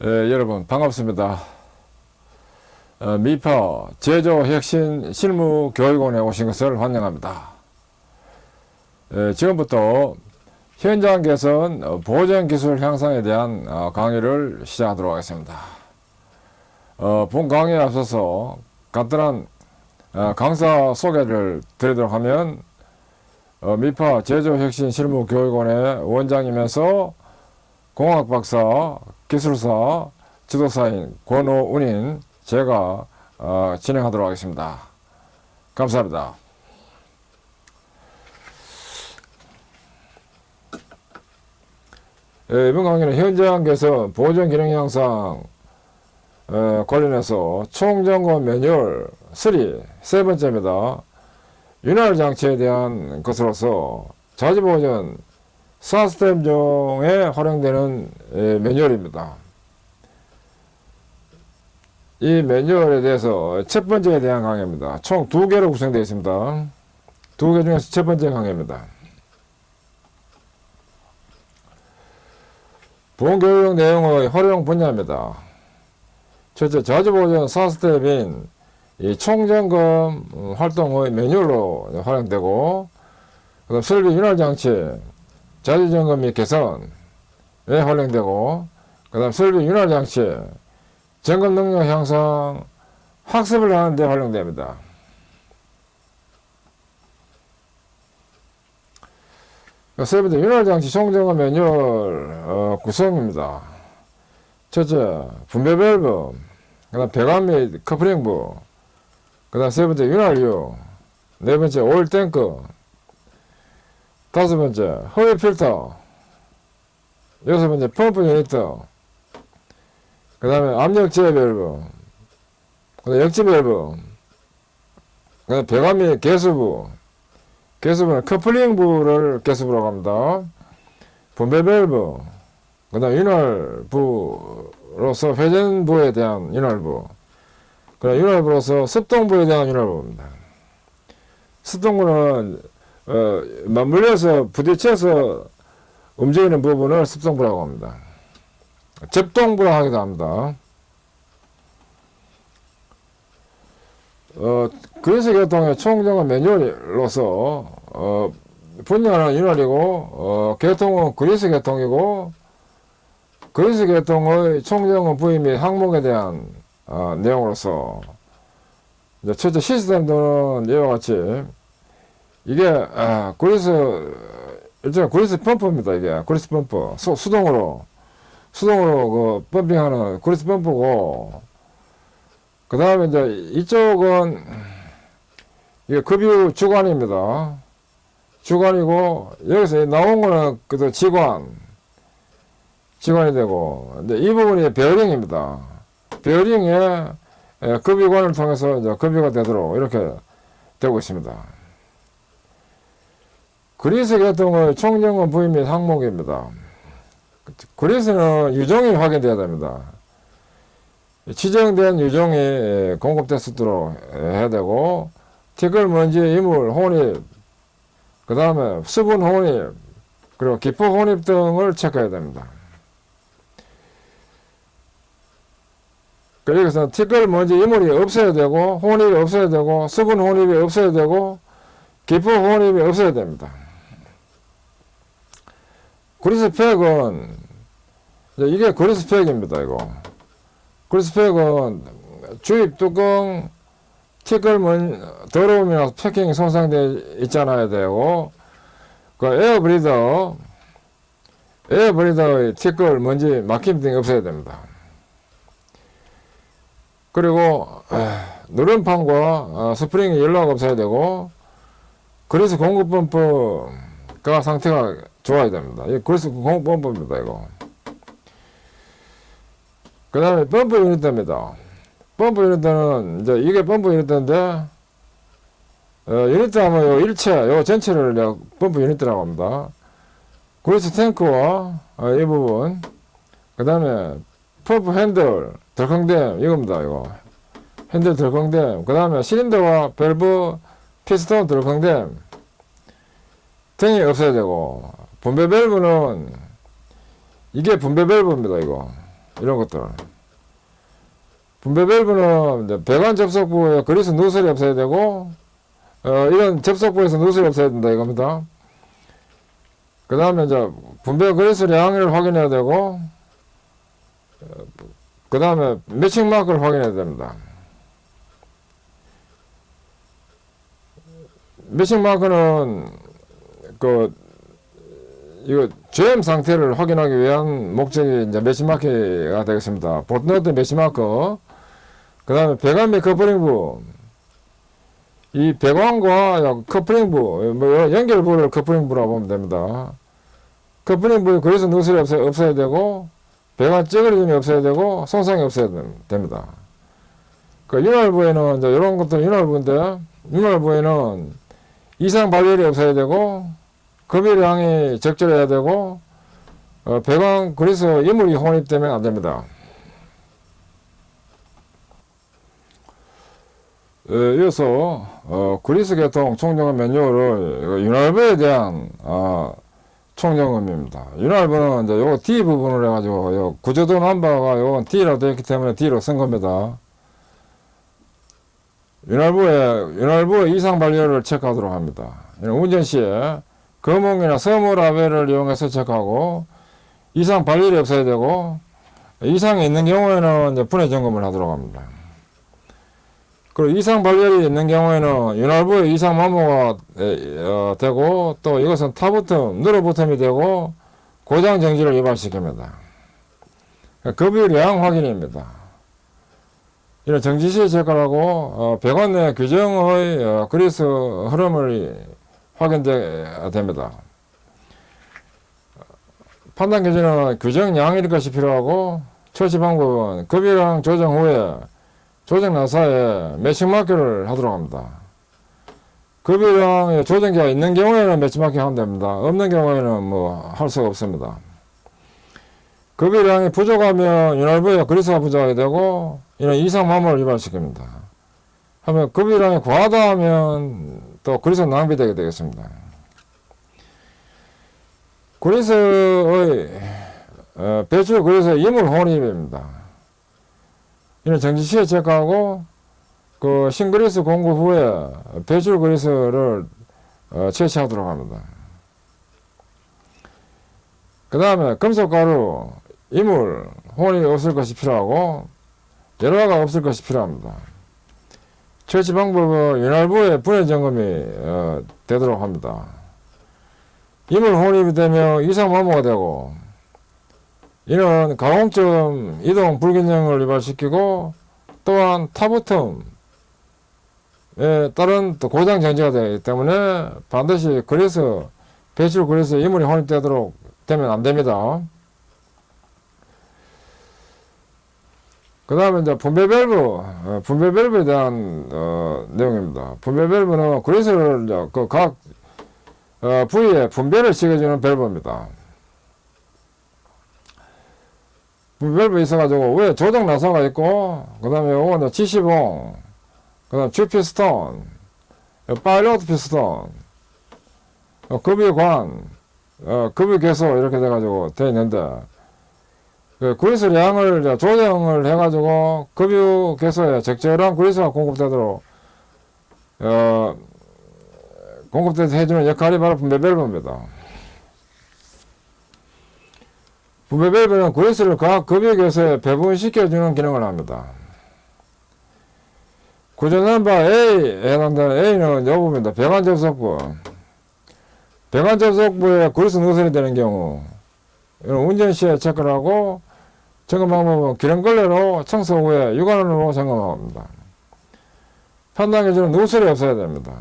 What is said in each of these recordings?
여러분 반갑습니다. 미파 제조혁신 실무교육원에 오신 것을 환영합니다. 지금부터 현장 개선 보정 기술 향상에 대한 강의를 시작하도록 하겠습니다. 본 강의에 앞서서 간단한 강사 소개를 드리도록 하면, 미파 제조혁신 실무교육원의 원장이면서 공학박사, 기술사, 지도사인 권오운인 제가 진행하도록 하겠습니다. 감사합니다. 이번 강의는 현장 개선 보정 기능 향상 관련해서 총점검 매뉴얼 3 세 번째입니다. 윤활 장치에 대한 것으로서 자주보전 4스텝 중에 활용되는 매뉴얼입니다. 이 매뉴얼에 대해서 첫 번째에 대한 강의입니다. 총 2개로 구성되어 있습니다. 2개 중에서 첫 번째 강의입니다. 본교육 내용의 활용 분야입니다. 첫째, 자주보전 4스텝인 이 총점검 활동의 매뉴얼로 활용되고, 그다음 설비 윤활장치 자주점검 및 개선에 활용되고, 그 다음 설비 윤활장치 점검 능력 향상 학습을 하는 데 활용됩니다. 세 번째, 윤활장치 총점검 매뉴얼 구성입니다. 첫째, 분배 밸브, 그 다음 배관 및 커플링부, 그 다음 세 번째, 윤활유, 네 번째, 오일 탱크, 다섯 번째, 허위 필터, 여섯 번째, 펌프 유니트, 그 다음에 압력 제어 밸브, 그 다음에 역지 밸브, 그 다음에 배관 및 개수부, 개수부는 커플링부를 개수부라고 합니다. 분배 밸브, 그 다음에 윤활부로서 회전부에 대한 윤활부, 그 다음에 윤활부로서 습동부에 대한 윤활부입니다. 습동부는 맞물려서 부딪혀서 움직이는 부분을 습동부라고 합니다. 접동부라 하기도 합니다. 그리스 계통의 총점검 매뉴얼로서 분야는 윤활이고, 계통은 그리스 계통이고, 그리스 계통의 총점검 부위 및 항목에 대한 내용으로서, 첫째, 시스템들은 이와 같이, 이게 일종의 그리스 펌프입니다. 이게 그리스 펌프, 수동으로 그 펌핑하는 그리스 펌프고, 그 다음에 이제 이쪽은 이게 급유 주관입니다. 주관이고, 여기서 나온 거는 그저 지관이 되고, 이제 이 부분이 베어링입니다. 베어링에 급유관을 통해서 이제 급유가 되도록 이렇게 되고 있습니다. 그리스 계통의 총점검 부위 및 항목입니다. 그리스는 유종이 확인되어야 됩니다. 지정된 유종이 공급됐도록 해야 되고, 티끌, 먼지, 이물, 혼입, 그 다음에 수분 혼입, 그리고 기포 혼입 등을 체크해야 됩니다. 여기서 티끌, 먼지, 이물이 없어야 되고, 혼입이 없어야 되고, 수분 혼입이 없어야 되고, 기포 혼입이 없어야 됩니다. 그리스 팩은, 이게 그리스 팩입니다, 이거. 그리스 팩은 주입 뚜껑, 티끌, 더러움이나 패킹이 손상되어 있잖아야 되고, 그 에어브리더의 티끌, 먼지, 막힘 등이 없어야 됩니다. 그리고, 누름판과 스프링이 연락 없어야 되고, 그리스 공급 펌프가 상태가 좋아야 됩니다. 이 그리스 공급 펌프입니다, 이거. 그 다음에 펌프 유니트입니다. 펌프 유니트는, 이제 이게 펌프 유니트인데, 유니트 하면 요 일체, 요 전체를 펌프 유니트라고 합니다. 그리스 탱크와 이 부분, 그 다음에 펌프 핸들, 덜컹댐, 이겁니다, 이거. 핸들 덜컹댐, 그 다음에 실린더와 밸브, 피스톤 덜컹댐 등이 없어야 되고, 분배 밸브는, 이게 분배 밸브입니다, 이거. 이런 것들. 분배 밸브는 이제 배관 접속부에 그리스 누설이 없어야 되고, 이런 접속부에서 누설이 없어야 된다 이겁니다. 그 다음에 이제 분배 그리스량을 확인해야 되고, 그 다음에 매칭 마크를 확인해야 됩니다. 매칭 마크는 이거 jam 상태를 확인하기 위한 목적이 이제 매칭 마크가 되겠습니다. 보트노트 매칭 마크. 그 다음에 배관 및 커플링부. 이 배관과 커플링부, 연결부를 커플링부라고 보면 됩니다. 커플링부에 그래서 누설이 없어야 되고, 배관 찌그러짐이 없어야 되고, 손상이 없어야 됩니다. 그 윤활부에는 이제 이런 것들 윤활부인데, 윤활부에는 이상 발열이 없어야 되고, 급유량이 적절해야 되고, 배관 그리스 이물이 혼입되면 안 됩니다. 이어서 그리스 계통 총점검 매뉴얼을 윤활부에 대한 총점검입니다. 윤활부는 이제 요거 D 부분을 해가지고 요 구조도 넘버가 요건 D라고 되어 있기 때문에 D로 쓴 겁니다. 윤활부의 이상 발열을 체크하도록 합니다. 운전 시에 거몽이나 서머라벨을 이용해서 체크하고, 이상 발열이 없어야 되고, 이상이 있는 경우에는 이제 분해 점검을 하도록 합니다. 그리고 이상 발열이 있는 경우에는 윤활부에 이상 마모가 되고, 또 이것은 타부텀, 누르부텀이 되고, 고장 정지를 유발시킵니다. 급유량 확인입니다. 이런 정지 시에 체크하고, 배관 내 규정의 그리스 흐름을 확인됩니다. 판단 기준은 규정량일 것이 필요하고, 처치 방법은 급유량 조정 후에 조정 나사에 매칭 마크를 하도록 합니다. 급유량에 조정기가 있는 경우에는 매칭 마크 하면 됩니다. 없는 경우에는 뭐 할 수가 없습니다. 급유량이 부족하면 윤활부에 그리스가 부족하게 되고, 이런 이상 마모를 유발시킵니다. 하면 급유량이 과하다 하면 또 그리스 낭비되게 되겠습니다. 그리스의 배출 그리스의 이물 혼입입니다. 이는 정지 시에 체크하고, 그 신그리스 공급 후에 배출 그리스를 채취하도록 합니다. 그 다음에 금속가루, 이물, 혼이 없을 것이 필요하고, 열화가 없을 것이 필요합니다. 채취 방법은 윤활부의 분해 점검이 되도록 합니다. 이물 혼입이 되면 이상 마모가 되고, 이는 가공점 이동 불균형을 유발시키고, 또한 타부텀에 따른 또 고장 정지가 되기 때문에 반드시 그리스, 배출 그리스 이물이 혼입되도록 되면 안 됩니다. 그 다음에 이제 분배 밸브에 대한 내용입니다. 분배 밸브는 그리스를 이제 각 부위에 분배를 시켜주는 밸브입니다. 분배 밸브 있어가지고 위에 조정 나사가 있고, 그 다음에 요거는 지시봉, 그 다음 주피스톤, 파일로트 피스톤, 급유관, 급유계소 이렇게 돼가지고 되어 있는데, 그리스량을 조정을 해가지고 급유계소에 적절한 그리스가 공급되도록 해주는 역할이 바로 분배 밸브입니다. 분배 밸브는 그리스를 각 급유계소에 배분시켜주는 기능을 합니다. 구조 넘버 A에 해당되는 A는 요 부분입니다. 배관 접속부. 배관 접속부에 그리스 누설이 되는 경우, 운전 시에 체크를 하고, 점검 방법은 기름걸레로 청소 후에 육안으로 점검합니다. 판단 기준은 누설이 없어야 됩니다.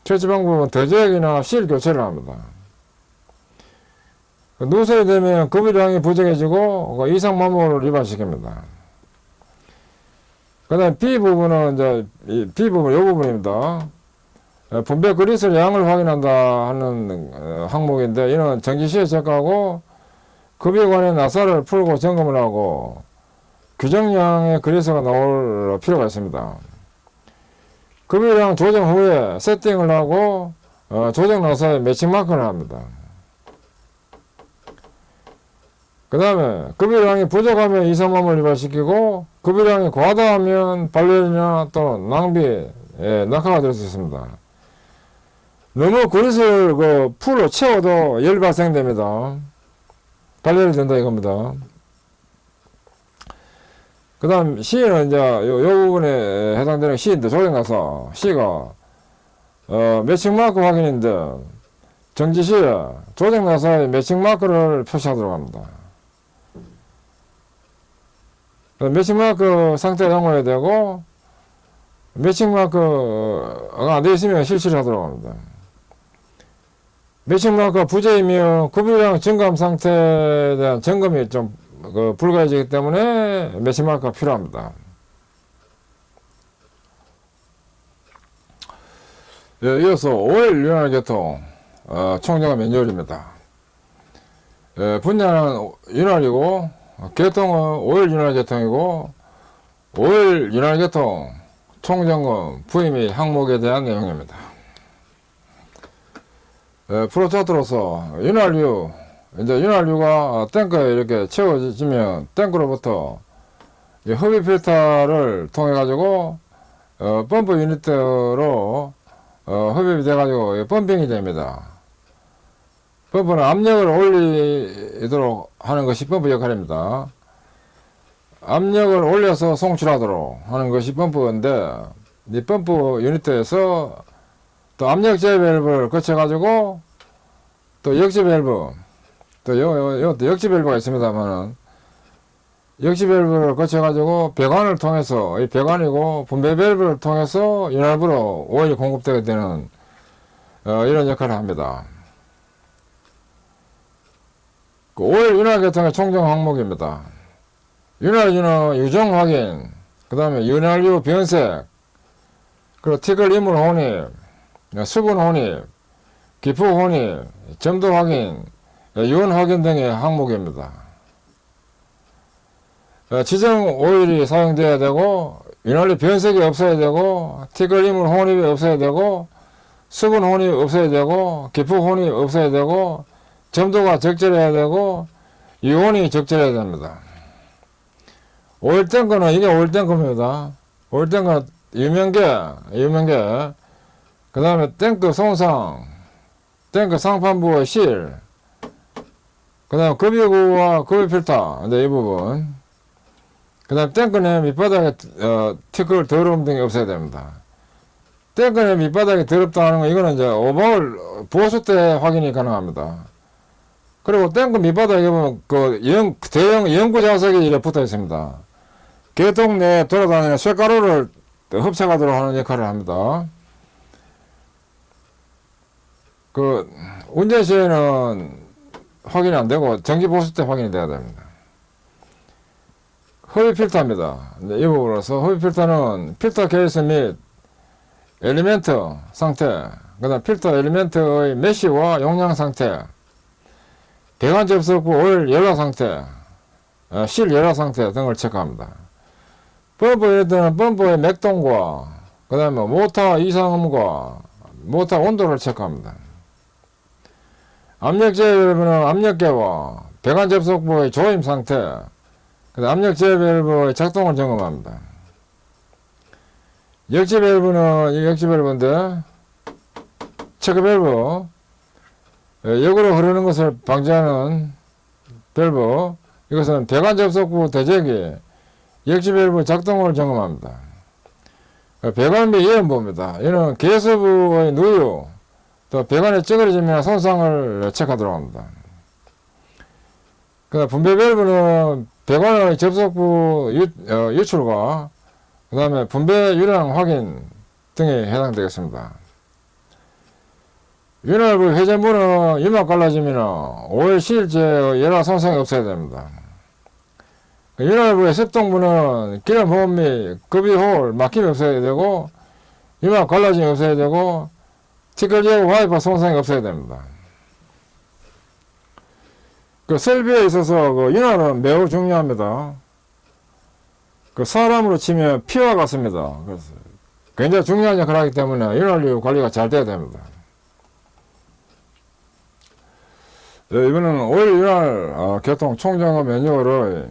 처치 방법은 더제액이나 실 교체를 합니다. 누설이 되면 급유량이 부족해지고 이상 마모를 유발시킵니다. 그 다음에 B 부분은 이제 B 부분 이 부분입니다. 분배 그리스 양을 확인한다 하는 항목인데, 이는 정지 시에 체크하고 급유관의 나사를 풀고 점검을 하고 규정량의 그리스가 나올 필요가 있습니다. 급유량 조정 후에 세팅을 하고 조정 나사에 매칭 마크를 합니다. 그 그 다음에 급여량이 부족하면 이산화탄소를 유발시키고 급여량이 과다하면 발열이나 또 낭비에 낙하가 될 수 있습니다. 너무 그릇을 풀로 채워도 열 발생됩니다. 발열이 된다 이겁니다. 그 다음 C는 이제 요 부분에 해당되는 C인데 조정가서 C가 매칭 마크 확인인데 정지 시에 조정가서의 매칭 마크를 표시하도록 합니다. 매칭 마크 상태 양호해야 되고 매칭 마크가 안 되어 있으면 실시를 하도록 합니다. 매칭 마크가 부재이며 급여량 증감 상태에 대한 점검이 좀 불가해지기 때문에 매칭 마크가 필요합니다. 예, 이어서 5일 윤활교통 총정화 매뉴얼입니다. 분야는 윤활이고 교통은 5일 윤활교통이고 5일 윤활교통 총점검 부위 및 항목에 대한 내용입니다. 프로차트로서 윤활유, 이제 윤활유가 탱크에 이렇게 채워지면 탱크로부터 흡입 필터를 통해 가지고 펌프 유니트로 흡입이 돼 가지고 펌핑이 됩니다. 펌프는 압력을 올리도록 하는 것이 펌프 역할입니다. 압력을 올려서 송출하도록 하는 것이 펌프인데 이 펌프 유니트에서 또 압력 제어 밸브를 거쳐 가지고 또 역지 밸브, 또 역지 밸브가 있습니다만은 역지 밸브를 거쳐 가지고 배관을 통해서 이 배관이고 분배 밸브를 통해서 윤활부로 오일이 공급되게 되는 이런 역할을 합니다. 그 오일 윤활교통의 총정 항목입니다. 윤활유는 유정 확인, 그 다음에 윤활유 변색, 그리고 티끌 이물 혼입, 수분 혼입, 기포 혼입, 점도 확인, 유원 확인 등의 항목입니다. 지정 오일이 사용되어야 되고 윤활유 변색이 없어야 되고 티끌 이물 혼입이 없어야 되고 수분 혼입이 없어야 되고 기포 혼입이 없어야 되고 점도가 적절해야 되고 유온이 적절해야 됩니다. 오일 탱크는 이게 오일 탱크입니다. 오일 탱크는 유명계, 그 다음에 탱크 손상, 탱크 상판부의 실, 그 다음에 급유구와 급유 필터, 이제 이 부분, 그 다음에 탱크 내 밑바닥에 티끌 더러움 등이 없어야 됩니다. 탱크 내 밑바닥이 더럽다 하는 거, 이거는 이제 오버홀 보수 때 확인이 가능합니다. 그리고 탱크 밑바닥에 보면 대형 연구 자석이 이렇게 붙어 있습니다. 개통 내에 돌아다니는 쇳가루를 흡착하도록 하는 역할을 합니다. 운전 시에는 확인이 안 되고 정지 보수 때 확인이 돼야 됩니다. 흡입 필터입니다. 이 부분으로서 흡입 필터는 필터 케이스 및 엘리멘트 상태, 그 다음 필터 엘리멘트의 메쉬와 용량 상태, 배관 접속 후 오일 열화 상태, 실 열화 상태 등을 체크합니다. 펌프 유니트는 펌프의 맥동과 그 다음에 모터 이상음과 모터 온도를 체크합니다. 압력 제어 밸브는 압력계와 배관 접속부의 조임 상태, 그 다음 압력 제어 밸브의 작동을 점검합니다. 역지 밸브는 이 역지 밸브인데 체크 밸브, 역으로 흐르는 것을 방지하는 밸브, 이것은 배관 접속부 대제기 역지 밸브 작동을 점검합니다. 배관 및 예언부입니다. 이는 개수부의 누유, 또 배관의 찌그러짐이나 손상을 체크하도록 합니다. 그 분배 밸브는 배관의 접속부 유출과 그 다음에 분배 유량 확인 등에 해당되겠습니다. 윤활부 회전부는 유막 갈라짐이나 오일 실제의 열화 손상이 없어야 됩니다. 윤활부의 습동부는 기름 호흡 및 급유홀 막힘이 없어야 되고 유막 갈라짐이 없어야 되고 티끌 제거 와이퍼 손상이 없어야 됩니다. 설비에 있어서 윤활은 매우 중요합니다. 사람으로 치면 피와 같습니다. 그래서 굉장히 중요한 역할을 하기 때문에 윤활유 관리가 잘 돼야 됩니다. 예, 이번에는 5일 윤활 교통 총점검 매뉴얼의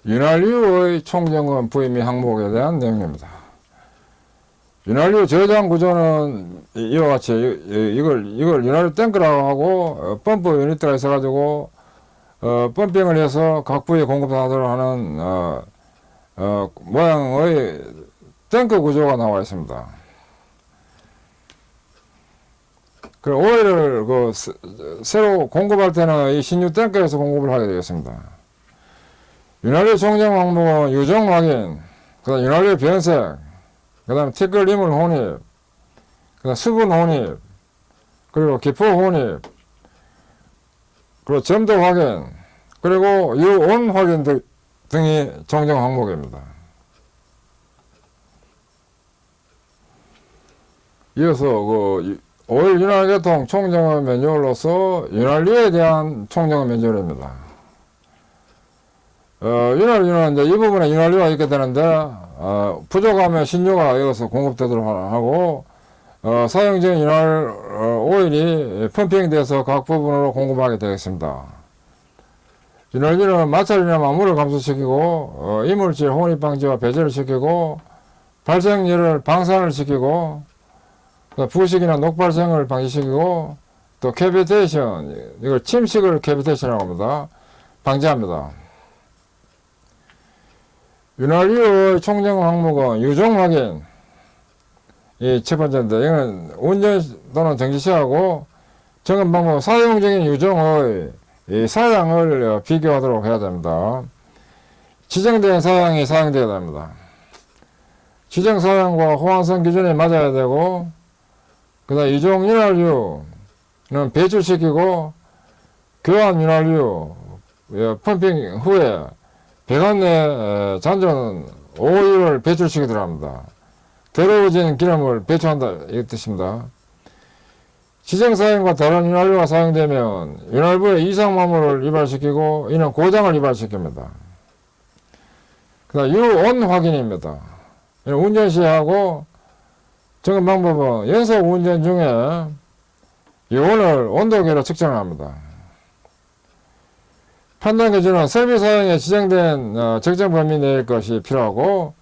윤활 이후의 총점검 부의 및 항목에 대한 내용입니다. 윤활 이후 저장 구조는 이와 같이 이걸 윤활 탱크라고 하고 펌프 유니트가 있어가지고 펌핑을 해서 각 부위에 공급하도록 하는 모양의 탱크 구조가 나와 있습니다. 그 오일을 새로 공급할 때는 이 신유 탱크에서 공급을 하게 되겠습니다. 윤활유 총점 항목은 유정 확인, 그다음 윤활유 변색, 그다음 티끌 이물 혼입, 그다음 수분 혼입, 그리고 기포 혼입, 그리고 점도 확인, 그리고 유온 확인 등이 총점 항목입니다. 이어서 5일 윤활교통 총점검 매뉴얼로서 윤활유에 대한 총점검 매뉴얼입니다. 윤활유는 이제 이 부분에 윤활유가 있게 되는데, 부족하면 신유가 여기서 공급되도록 하고, 사용 중 윤활 오일이 펌핑돼서 각 부분으로 공급하게 되겠습니다. 윤활유는 마찰이나 마모를 감소시키고, 이물질 혼입 방지와 배제를 시키고, 발생열을 방산을 시키고, 부식이나 녹발생을 방지시키고, 또 캐비테이션, 이걸 침식을 캐비테이션이라고 합니다. 방지합니다. 윤활유의 총점 항목은 유종 확인, 이 첫 번째인데, 이거는 운전 또는 정지 시하고 점검 방법, 사용 중인 유종의 이 사양을 비교하도록 해야 됩니다. 지정된 사양이 사용되어야 됩니다. 지정 사양과 호환성 기준에 맞아야 되고, 그 다음 이종 윤활유는 배출시키고, 교환 윤활유 펌핑 후에 배관 내 잔존 오일을 배출시키도록 합니다. 더러워진 기름을 배출한다, 이 뜻입니다. 지정 사용과 다른 윤활유가 사용되면 윤활부의 이상 마모를 유발시키고, 이는 고장을 유발시킵니다. 그 다음 유온 확인입니다. 운전 시하고 점검 방법은 연속 운전 중에 유온을 온도계로 측정을 합니다. 판단 기준은 설비 사용에 지정된 적정 범위 내일 것이 필요하고,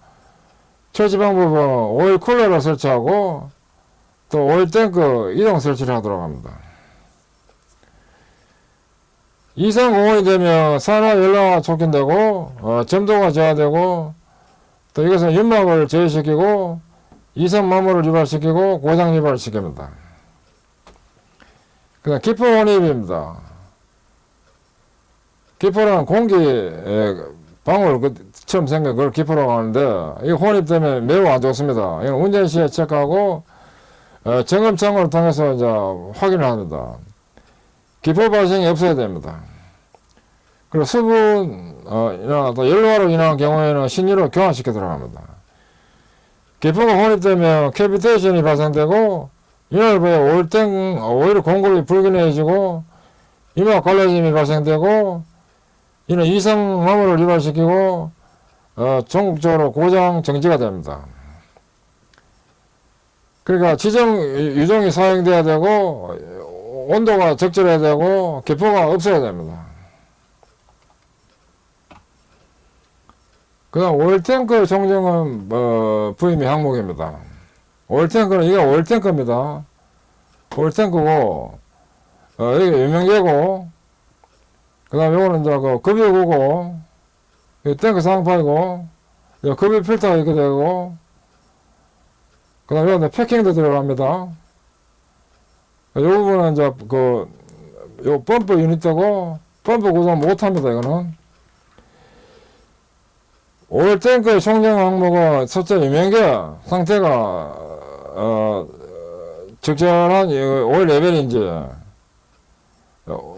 처치 방법은 오일 쿨러를 설치하고, 또 오일 탱크 이동 설치를 하도록 합니다. 이상 공원이 되면 산화 연료가 촉진되고, 점도가 저하되고, 또 이것은 윤막을 저해시키고, 이상 마모를 유발시키고, 고장 유발을 시킵니다. 그 다음 기포 혼입입니다. 기포는 공기 방울처럼 생긴 걸 기포라고 하는데, 이 혼입 때문에 매우 안 좋습니다. 이건 운전 시에 체크하고, 점검창을 통해서 이제 확인을 합니다. 기포 발생이 없어야 됩니다. 그리고 수분, 또 연료화로 인한 경우에는 신유로 교환시키도록 합니다. 기포가 혼입되면 캐비테이션이 발생되고, 윤활부에 오일 공급이 불균형해지고, 이막 갈라짐이 발생되고, 이는 이상 마모를 유발시키고, 전국적으로 고장 정지가 됩니다. 그러니까 지정 유종이 사용돼야 되고, 온도가 적절해야 되고, 기포가 없어야 됩니다. 그 다음 오일탱크 총점은 부의 및 항목입니다. 오일탱크는 이게 오일탱크입니다. 오일탱크고, 이게 유명제고, 그 다음 요거는 이제 급유구고, 탱크 상판이고, 급유 필터가 있게 되고, 그 다음 요거는 패킹도 들어갑니다. 요 부분은 이제 요 펌프 유니트고, 펌프 구성 못합니다, 이거는. 오일 탱크의 총점 항목은 첫째 유명계 상태가 적절한 오일 레벨인지,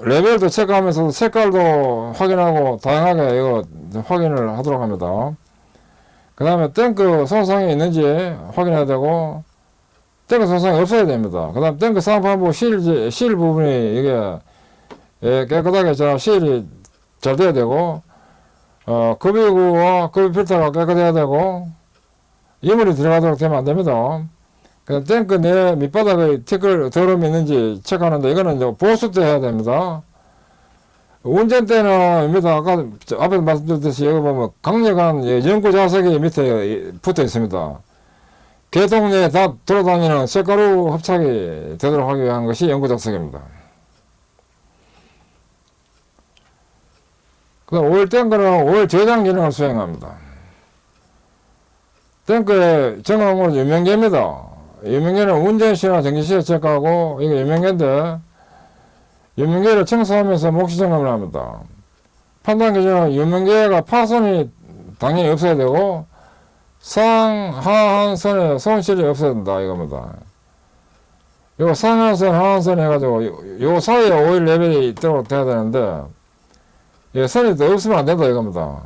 레벨도 체크하면서 색깔도 확인하고 다양하게 이거 확인을 하도록 합니다. 그 다음에 탱크 손상이 있는지 확인해야 되고, 탱크 손상이 없어야 됩니다. 그 다음 탱크 상판부 실 부분이 이게 깨끗하게 실이 잘 돼야 되고, 급유구와 급유 필터가 깨끗해야 되고, 이물이 들어가도록 되면 안 됩니다. 그 탱크 내 밑바닥에 티끌 더러움이 있는지 체크하는데, 이거는 이제 보수 때 해야 됩니다. 운전대는 아까 앞에 말씀드렸듯이 여기 보면 강력한 연구 자석이 밑에 붙어 있습니다. 개동내에 다 돌아다니는 쇳가루 흡착이 되도록 하기 위한 것이 연구 자석입니다. 그다음 오일 탱크는 오일 저장 기능을 수행합니다. 탱크의 정황으로 유명계입니다. 유명계는 운전시나 정지시에 체크하고, 이게 유명계인데, 유명계를 청소하면서 목시 점검을 합니다. 판단 기준은 유명계가 파손이 당연히 없어야 되고, 상하한 선에 손실이 없어야 된다, 이겁니다. 요 상하선, 하한선 해가지고, 요 사이에 오일 레벨이 있도록 돼야 되는데, 예, 선이 더 없으면 안 된다, 이겁니다.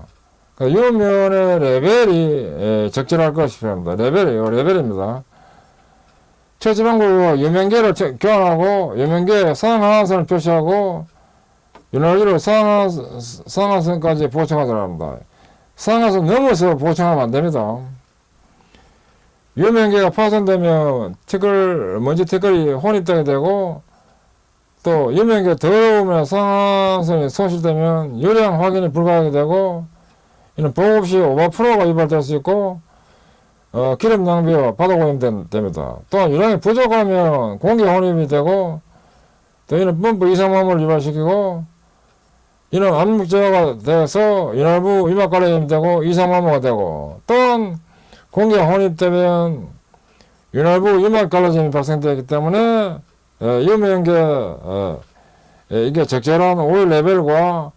그러니까 유면의 레벨이 적절할 것이 필요합니다. 레벨입니다. 처치 방법은 유명계를 교환하고, 유명계 상하선을 표시하고, 윤활유를 상하선까지 보충하도록 합니다. 상하선 넘어서 보충하면 안 됩니다. 유명계가 파손되면 먼지 티끌이 혼입되게 되고, 또 유명계 더러우면 상하선이 손실되면 유량 확인이 불가하게 되고, 이는 보호 없이 오버프로가 유발될 수 있고, 기름 낭비와 바닥 오염 됩니다. 또한 유량이 부족하면 공기 혼입이 되고, 또 이는 펌프 이상마모를 유발시키고, 이는 압력제어가 돼서 윤활부 유막가래염이 되고 이상마모가 되고, 또한 공기가 혼입되면 윤활부 유막갈라짐이 발생되기 때문에 유명계 이게 적절한 오일 레벨과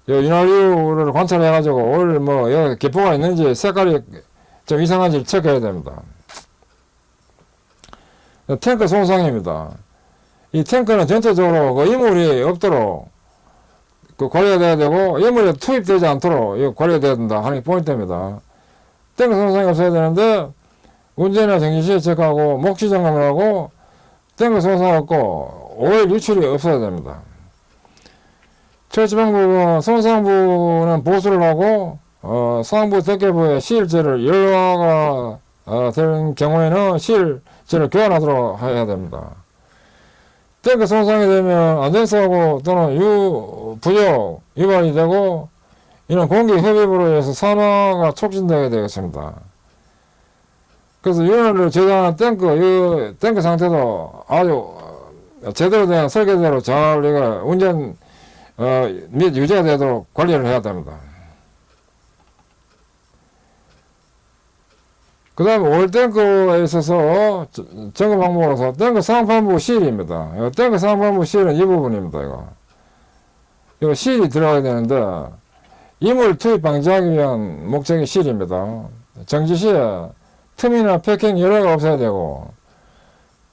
윤활유를 관찰해가지고 오일 여기 기포가 있는지 색깔이 좀 이상한지 체크해야 됩니다. 탱크 손상입니다. 이 탱크는 전체적으로 그 이물이 없도록 관리가 돼야 되고, 이물이 투입되지 않도록 이거 관리가 돼야 된다 하는 게 포인트입니다. 탱크 손상이 없어야 되는데, 운전이나 정지시에 체크하고, 목시 점검을 하고, 탱크 손상 없고, 오일 유출이 없어야 됩니다. 처치 방법은 손상부는 보수를 하고, 상부 대개부에 시일제를 열화가 되는 경우에는 시일제를 교환하도록 해야 됩니다. 탱크 손상이 되면 안전사고 또는 부족, 유발이 되고, 이는 공기 흡입으로 인해서 산화가 촉진되게 되겠습니다. 그래서 윤활유를 저장한 탱크 상태도 아주 제대로 된 설계대로 잘 우리가 운전 및 유지가 되도록 관리를 해야 됩니다. 그 다음에 오일 탱크에 있어서 점검 방법으로서 탱크 상판부 실입니다. 탱크 상판부 실은 이 부분입니다. 이거 실이 들어가야 되는데, 이물 투입 방지하기 위한 목적의 실입니다. 정지 시에 틈이나 패킹 열화가 없어야 되고,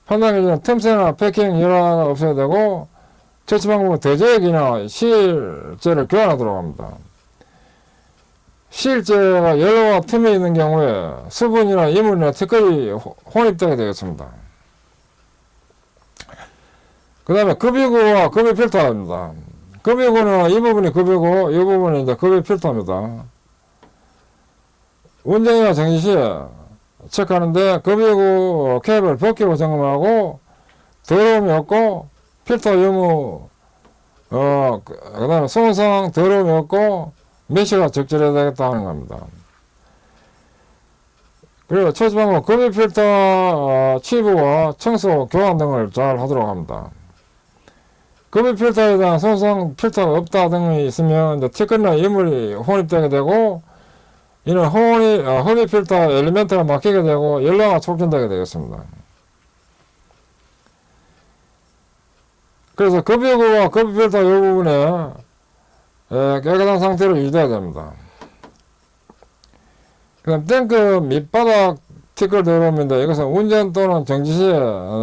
판단 기준은 틈새나 패킹 열화가 없어야 되고, 처치 방법은 대저액이나 실제를 교환하도록 합니다. 실제가 열화와 틈에 있는 경우에 수분이나 이물이나 티끌이 혼입되게 되겠습니다. 그 다음에 급유구와 급유 필터입니다. 급유구는 이 부분이 급유구, 이 부분이 이제 급유 필터입니다. 운전이나 정지 시에 체크하는데 급유구 캡을 벗기고 점검하고, 더러움이 없고, 필터 유무, 그 다음에 손상, 더러움이 없고, 메시가 적절해야 되겠다 하는 겁니다. 그리고 처치 방법은 급유 필터 치부와 청소, 교환 등을 잘 하도록 합니다. 급유 필터에 대한 손상 필터가 없다 등이 있으면 이제 티끌이나 이물이 혼입되게 되고, 이는 흡입 필터 엘리멘트가 막히게 되고 열화가 촉진되게 되겠습니다. 그래서 급유구와 급유 필터 이 부분에 깨끗한 상태로 유지돼야 됩니다. 그 다음 탱크 밑바닥 티끌 더러움인데, 이것은 운전 또는 정지시에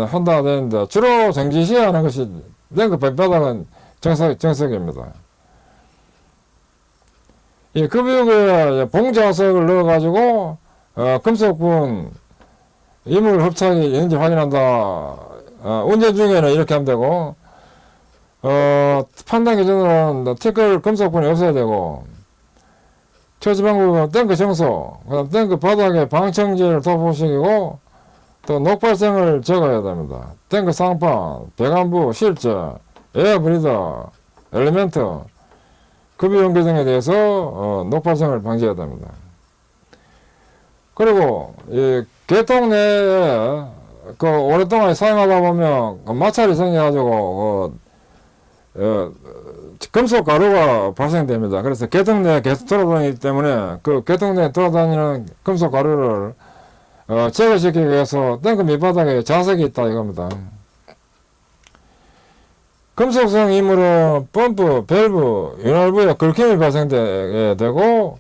한다가 되는데, 주로 정지시에 하는 것이 탱크 밑바닥은 정석입니다. 이 급유구에 봉자석을 넣어가지고 금속분 이물 흡착이 있는지 확인한다. 운전 중에는 이렇게 하면 되고, 판단 기준으로는 티끌 금속분이 없어야 되고, 처치 방법은 탱크 청소, 그다음 탱크 바닥에 방청지를 도포시키고, 또 녹발생을 적어야 됩니다. 탱크 상판, 배관부, 실제, 에어브리더, 엘리멘트, 급유 연기 등에 대해서 녹발생을 방지해야 됩니다. 그리고 이 개통 내에 그 오랫동안 사용하다 보면 그 마찰이 생겨가지고 금속 가루가 발생됩니다. 그래서 개통 내에 계속 돌아다니기 때문에 그 개통 내에 돌아다니는 금속 가루를 제거시키기 위해서 탱크 밑바닥에 자석이 있다 이겁니다. 금속성 이물은 펌프, 밸브, 윤활부에 긁힘이 발생되게 되고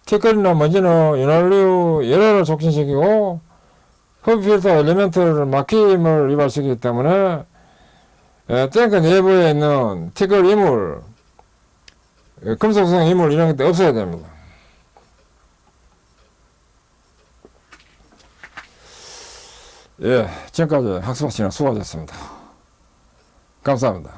티끌이나 먼지는 윤활유 열혈을 촉진시키고 흡입필터 엘리멘트를 막힘을 유발시키기 때문에 탱크 내부에 있는 티끌 이물, 금속성 이물 이런 것도 없어야 됩니다. 예, 지금까지 학습하시는 수고하셨습니다. 감사합니다.